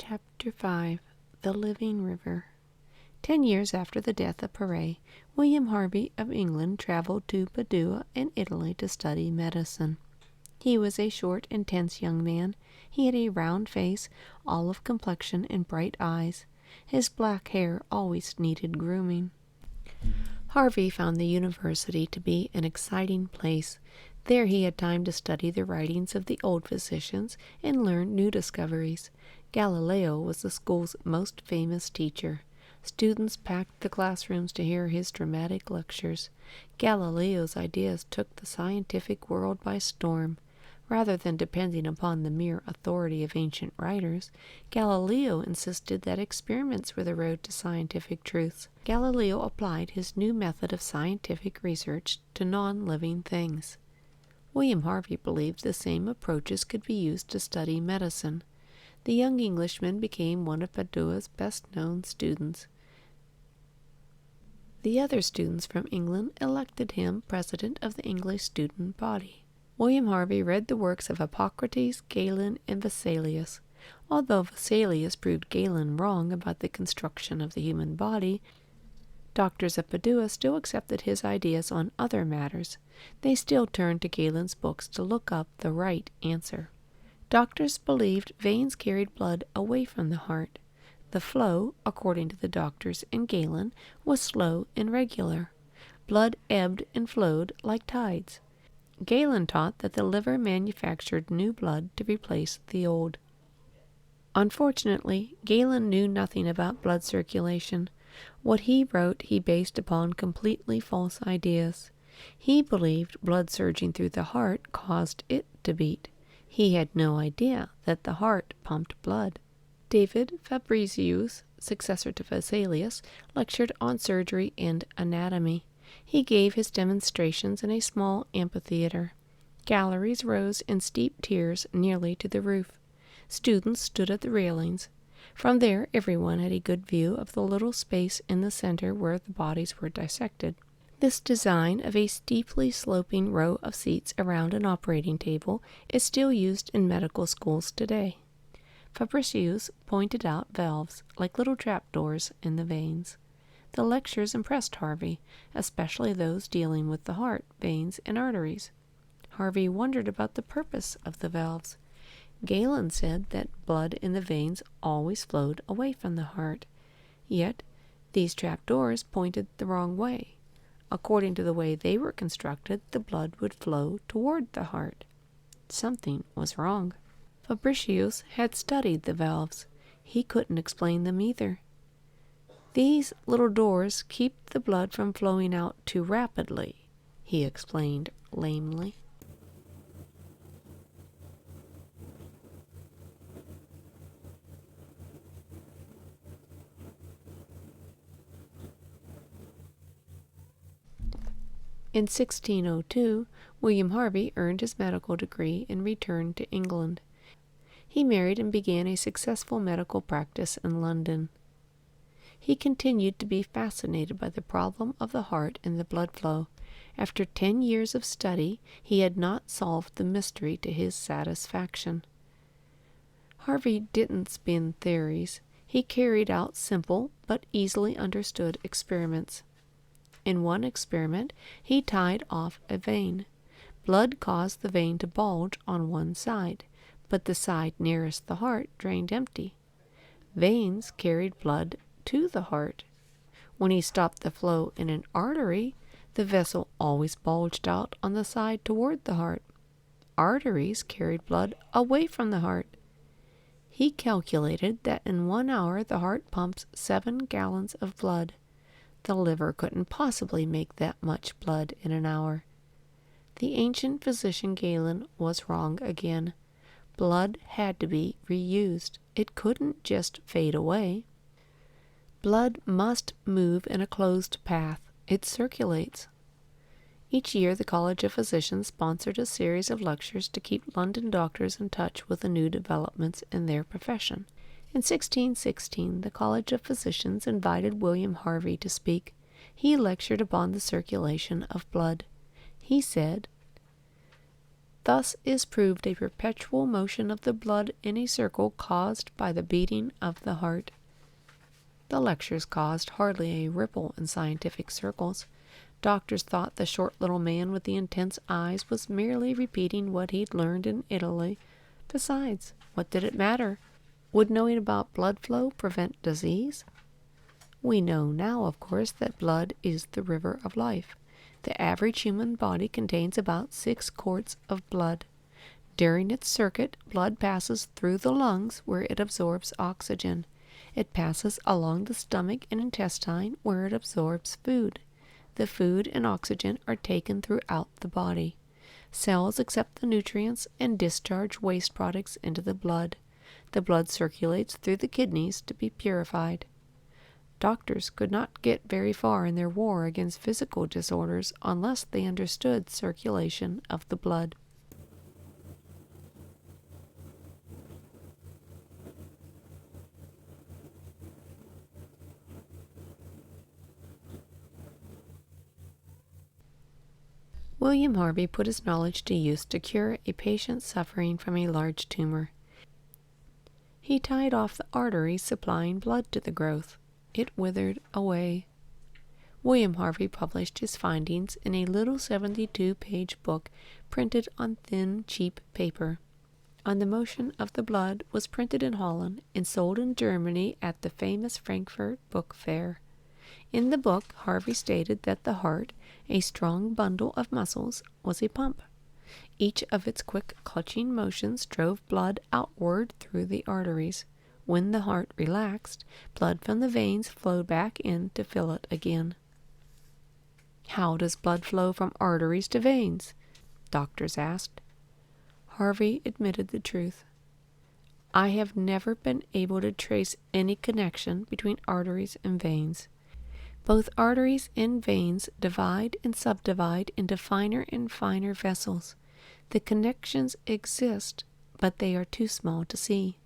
Chapter 5 The Living River 10 years after the death of Pare, William Harvey of England traveled to Padua in Italy to study medicine. He was a short, intense young man. He had a round face, olive complexion, and bright eyes. His black hair always needed grooming. Harvey found the university to be an exciting place. There he had time to study the writings of the old physicians and learn new discoveries. Galileo was the school's most famous teacher. Students packed the classrooms to hear his dramatic lectures. Galileo's ideas took the scientific world by storm. Rather than depending upon the mere authority of ancient writers, Galileo insisted that experiments were the road to scientific truths. Galileo applied his new method of scientific research to non-living things. William Harvey believed the same approaches could be used to study medicine. The young Englishman became one of Padua's best-known students. The other students from England elected him president of the English student body. William Harvey read the works of Hippocrates, Galen, and Vesalius. Although Vesalius proved Galen wrong about the construction of the human body, doctors of Padua still accepted his ideas on other matters. They still turned to Galen's books to look up the right answer. Doctors believed veins carried blood away from the heart. The flow, according to the doctors and Galen, was slow and regular. Blood ebbed and flowed like tides. Galen taught that the liver manufactured new blood to replace the old. Unfortunately, Galen knew nothing about blood circulation. What he wrote he based upon completely false ideas. He believed blood surging through the heart caused it to beat. He had no idea that the heart pumped blood. David Fabricius, successor to Vesalius, lectured on surgery and anatomy. He gave his demonstrations in a small amphitheater. Galleries rose in steep tiers nearly to the roof. Students stood at the railings. From there everyone had a good view of the little space in the center where the bodies were dissected. This design of a steeply sloping row of seats around an operating table is still used in medical schools today. Fabricius pointed out valves, like little trapdoors in the veins. The lectures impressed Harvey, especially those dealing with the heart, veins, and arteries. Harvey wondered about the purpose of the valves. Galen said that blood in the veins always flowed away from the heart. Yet, these trapdoors pointed the wrong way. According to the way they were constructed, the blood would flow toward the heart. Something was wrong. Fabricius had studied the valves. He couldn't explain them either. These little doors keep the blood from flowing out too rapidly, he explained lamely. In 1602, William Harvey earned his medical degree and returned to England. He married and began a successful medical practice in London. He continued to be fascinated by the problem of the heart and the blood flow. After 10 years of study, he had not solved the mystery to his satisfaction. Harvey didn't spin theories. He carried out simple but easily understood experiments. In one experiment, he tied off a vein. Blood caused the vein to bulge on one side, but the side nearest the heart drained empty. Veins carried blood to the heart. When he stopped the flow in an artery, the vessel always bulged out on the side toward the heart. Arteries carried blood away from the heart. He calculated that in 1 hour the heart pumps 7 gallons of blood. The liver couldn't possibly make that much blood in an hour. The ancient physician Galen was wrong again. Blood had to be reused. It couldn't just fade away. Blood must move in a closed path. It circulates. Each year the College of Physicians sponsored a series of lectures to keep London doctors in touch with the new developments in their profession. In 1616, the College of Physicians invited William Harvey to speak. He lectured upon the circulation of blood. He said, Thus is proved a perpetual motion of the blood in a circle caused by the beating of the heart. The lectures caused hardly a ripple in scientific circles. Doctors thought the short little man with the intense eyes was merely repeating what he'd learned in Italy. Besides, what did it matter? Would knowing about blood flow prevent disease? We know now, of course, that blood is the river of life. The average human body contains about 6 quarts of blood. During its circuit, blood passes through the lungs where it absorbs oxygen. It passes along the stomach and intestine where it absorbs food. The food and oxygen are taken throughout the body. Cells accept the nutrients and discharge waste products into the blood. The blood circulates through the kidneys to be purified. Doctors could not get very far in their war against physical disorders unless they understood circulation of the blood. William Harvey put his knowledge to use to cure a patient suffering from a large tumor. He tied off the arteries supplying blood to the growth. It withered away. William Harvey published his findings in a little 72-page book printed on thin, cheap paper. On the Motion of the Blood was printed in Holland and sold in Germany at the famous Frankfurt Book Fair. In the book, Harvey stated that the heart, a strong bundle of muscles, was a pump. Each of its quick clutching motions drove blood outward through the arteries. When the heart relaxed, blood from the veins flowed back in to fill it again. How does blood flow from arteries to veins? Doctors asked. Harvey admitted the truth. I have never been able to trace any connection between arteries and veins. Both arteries and veins divide and subdivide into finer and finer vessels. The connections exist, but they are too small to see.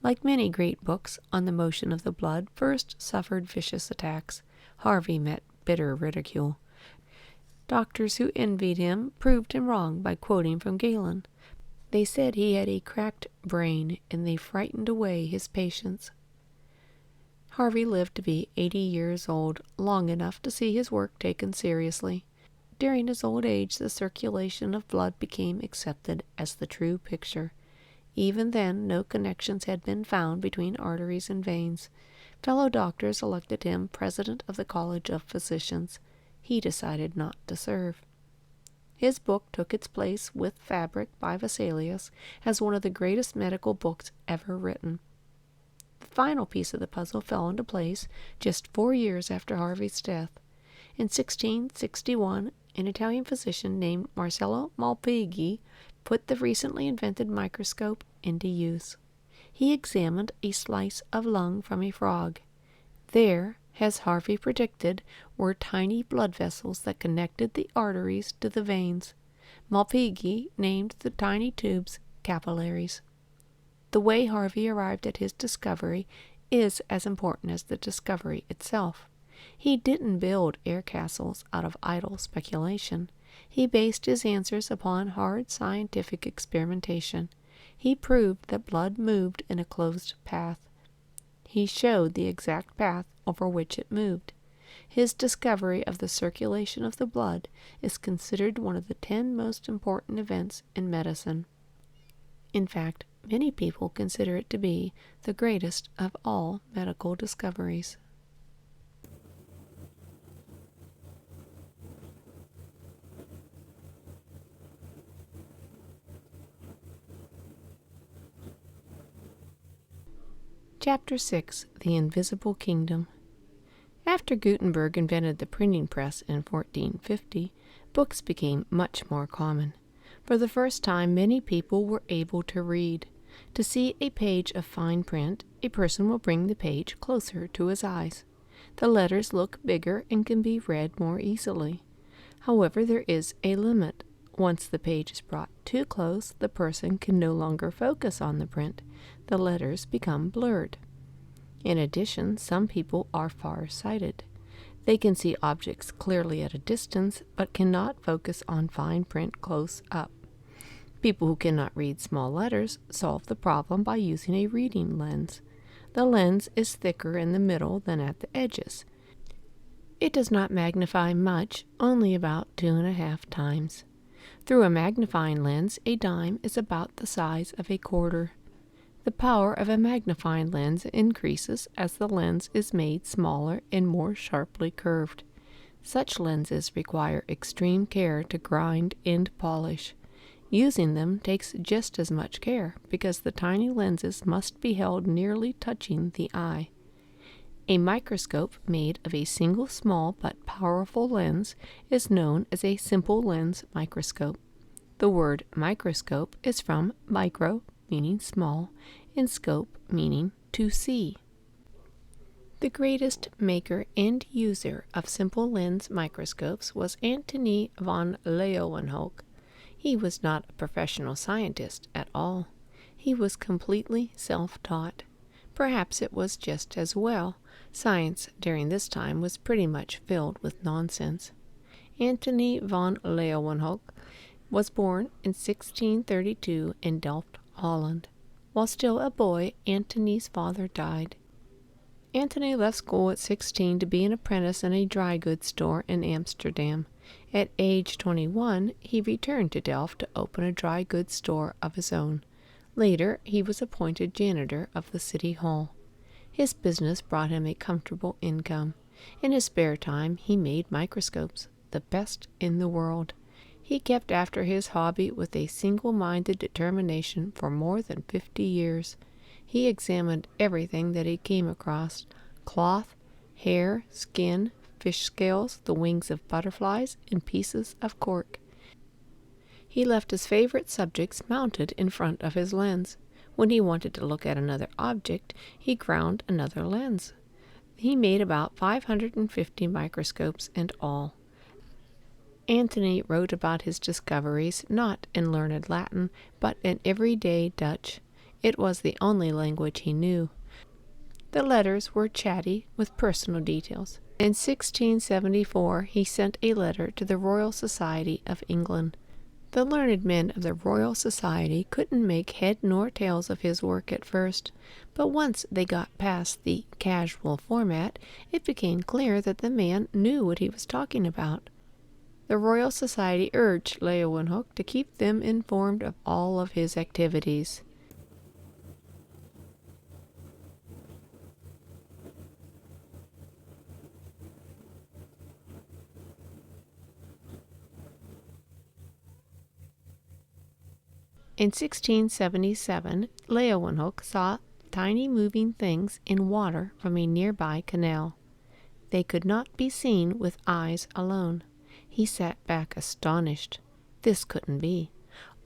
Like many great books on the motion of the blood, first suffered vicious attacks. Harvey met bitter ridicule. Doctors who envied him proved him wrong by quoting from Galen. They said he had a cracked brain, and they frightened away his patients. Harvey lived to be 80 years old, long enough to see his work taken seriously. During his old age, the circulation of blood became accepted as the true picture. Even then, no connections had been found between arteries and veins. Fellow doctors elected him president of the College of Physicians. He decided not to serve. His book took its place with Fabric by Vesalius as one of the greatest medical books ever written. The final piece of the puzzle fell into place just 4 years after Harvey's death. In 1661, an Italian physician named Marcello Malpighi put the recently invented microscope into use. He examined a slice of lung from a frog. There, as Harvey predicted, were tiny blood vessels that connected the arteries to the veins. Malpighi named the tiny tubes capillaries. The way Harvey arrived at his discovery is as important as the discovery itself. He didn't build air castles out of idle speculation. He based his answers upon hard scientific experimentation. He proved that blood moved in a closed path. He showed the exact path over which it moved. His discovery of the circulation of the blood is considered one of the 10 most important events in medicine. In fact, many people consider it to be the greatest of all medical discoveries. Chapter 6. The Invisible Kingdom. After Gutenberg invented the printing press in 1450, books became much more common. For the first time, many people were able to read. To see a page of fine print, a person will bring the page closer to his eyes. The letters look bigger and can be read more easily. However, there is a limit. Once the page is brought too close, the person can no longer focus on the print. The letters become blurred. In addition, some people are far-sighted. They can see objects clearly at a distance, but cannot focus on fine print close up. People who cannot read small letters solve the problem by using a reading lens. The lens is thicker in the middle than at the edges. It does not magnify much, only about 2.5 times. Through a magnifying lens, a dime is about the size of a quarter. The power of a magnifying lens increases as the lens is made smaller and more sharply curved. Such lenses require extreme care to grind and polish. Using them takes just as much care because the tiny lenses must be held nearly touching the eye. A microscope made of a single small but powerful lens is known as a simple lens microscope. The word microscope is from micro, meaning small, and scope, meaning to see. The greatest maker and user of simple lens microscopes was Antony von Leeuwenhoek. He was not a professional scientist at all. He was completely self-taught. Perhaps it was just as well. Science during this time was pretty much filled with nonsense. Antony von Leeuwenhoek was born in 1632 in Delft, Holland. While still a boy, Antony's father died. Antony left school at 16 to be an apprentice in a dry goods store in Amsterdam. At age 21, he returned to Delft to open a dry goods store of his own. Later, he was appointed janitor of the city hall. His business brought him a comfortable income. In his spare time, he made microscopes, the best in the world. He kept after his hobby with a single-minded determination for more than 50 years. He examined everything that he came across: cloth, hair, skin, fish scales, the wings of butterflies, and pieces of cork. He left his favorite subjects mounted in front of his lens. When he wanted to look at another object, he ground another lens. He made about 550 microscopes in all. Antony wrote about his discoveries not in learned Latin, but in everyday Dutch. It was the only language he knew. The letters were chatty with personal details. In 1674, he sent a letter to the Royal Society of England. The learned men of the Royal Society couldn't make head nor tails of his work at first, but once they got past the casual format, it became clear that the man knew what he was talking about. The Royal Society urged Leeuwenhoek to keep them informed of all of his activities. In 1677, Leeuwenhoek saw tiny moving things in water from a nearby canal. They could not be seen with eyes alone. He sat back astonished. This couldn't be.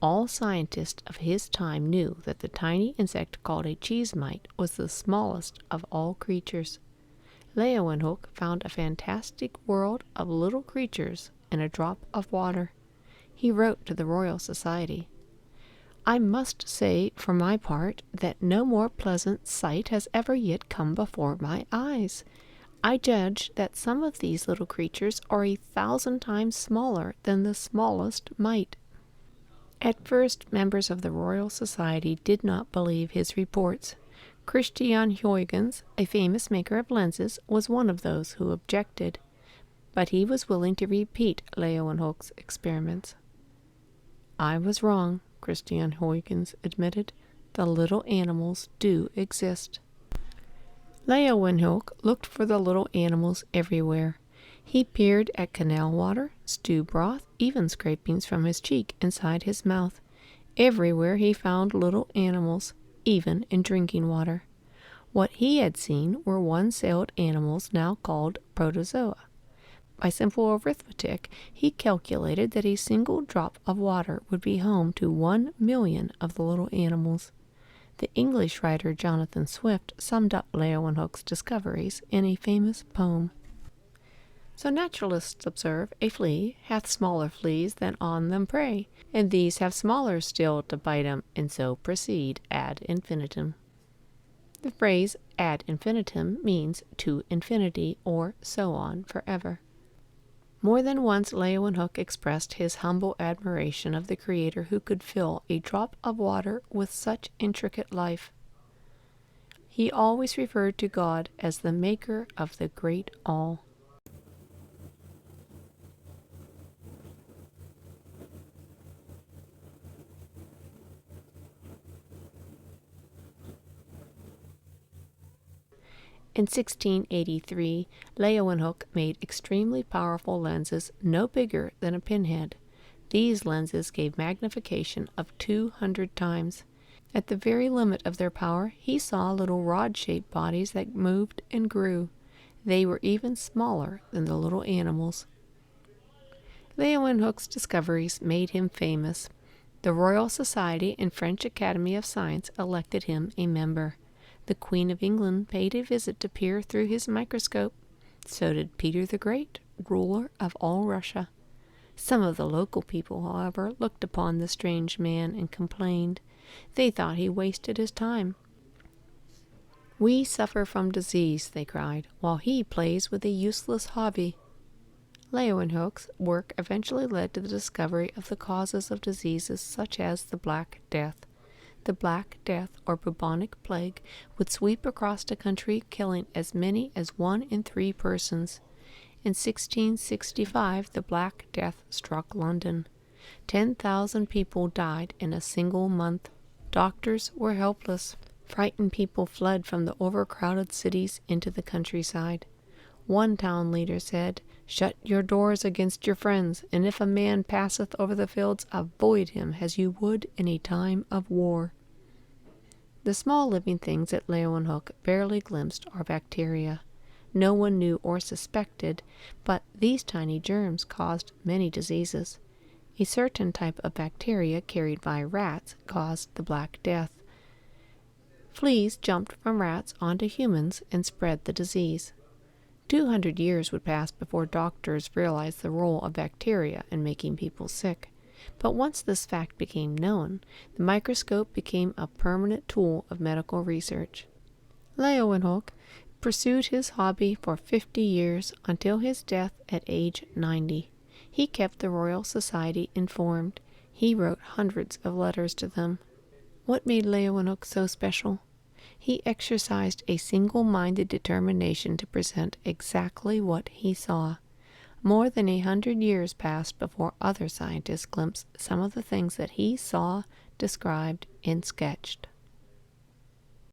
All scientists of his time knew that the tiny insect called a cheese mite was the smallest of all creatures. Leeuwenhoek found a fantastic world of little creatures in a drop of water. He wrote to the Royal Society, "I must say, for my part, that no more pleasant sight has ever yet come before my eyes. I judge that some of these little creatures are 1,000 times smaller than the smallest mite." At first, members of the Royal Society did not believe his reports. Christian Huygens, a famous maker of lenses, was one of those who objected, but he was willing to repeat Leeuwenhoek's experiments. "I was wrong," Christian Huygens admitted. "The little animals do exist." Leeuwenhoek looked for the little animals everywhere. He peered at canal water, stew broth, even scrapings from his cheek inside his mouth. Everywhere he found little animals, even in drinking water. What he had seen were one-celled animals now called protozoa. By simple arithmetic, he calculated that a single drop of water would be home to 1,000,000 of the little animals. The English writer Jonathan Swift summed up Leeuwenhoek's discoveries in a famous poem. "So naturalists observe, a flea hath smaller fleas than on them prey, and these have smaller still to bite 'em, and so proceed ad infinitum." The phrase ad infinitum means to infinity or so on forever. More than once Leeuwenhoek expressed his humble admiration of the Creator who could fill a drop of water with such intricate life. He always referred to God as the maker of the great all. In 1683, Leeuwenhoek made extremely powerful lenses no bigger than a pinhead. These lenses gave magnification of 200 times. At the very limit of their power, he saw little rod-shaped bodies that moved and grew. They were even smaller than the little animals. Leeuwenhoek's discoveries made him famous. The Royal Society and French Academy of Science elected him a member. The Queen of England paid a visit to peer through his microscope. So did Peter the Great, ruler of all Russia. Some of the local people, however, looked upon the strange man and complained. They thought he wasted his time. "We suffer from disease," they cried, "while he plays with a useless hobby." Leeuwenhoek's work eventually led to the discovery of the causes of diseases such as the Black Death. The Black Death, or bubonic plague, would sweep across the country, killing as many as 1 in 3 persons. In 1665, the Black Death struck London. 10,000 people died in a single month. Doctors were helpless. Frightened people fled from the overcrowded cities into the countryside. One town leader said, "Shut your doors against your friends, and if a man passeth over the fields, avoid him as you would in a time of war." The small living things that Leeuwenhoek barely glimpsed are bacteria. No one knew or suspected, but these tiny germs caused many diseases. A certain type of bacteria carried by rats caused the Black Death. Fleas jumped from rats onto humans and spread the disease. 200 years would pass before doctors realized the role of bacteria in making people sick. But once this fact became known, the microscope became a permanent tool of medical research. Leeuwenhoek pursued his hobby for 50 years until his death at age 90. He kept the Royal Society informed. He wrote hundreds of letters to them. What made Leeuwenhoek so special? He exercised a single-minded determination to present exactly what he saw. More than 100 years passed before other scientists glimpsed some of the things that he saw, described, and sketched.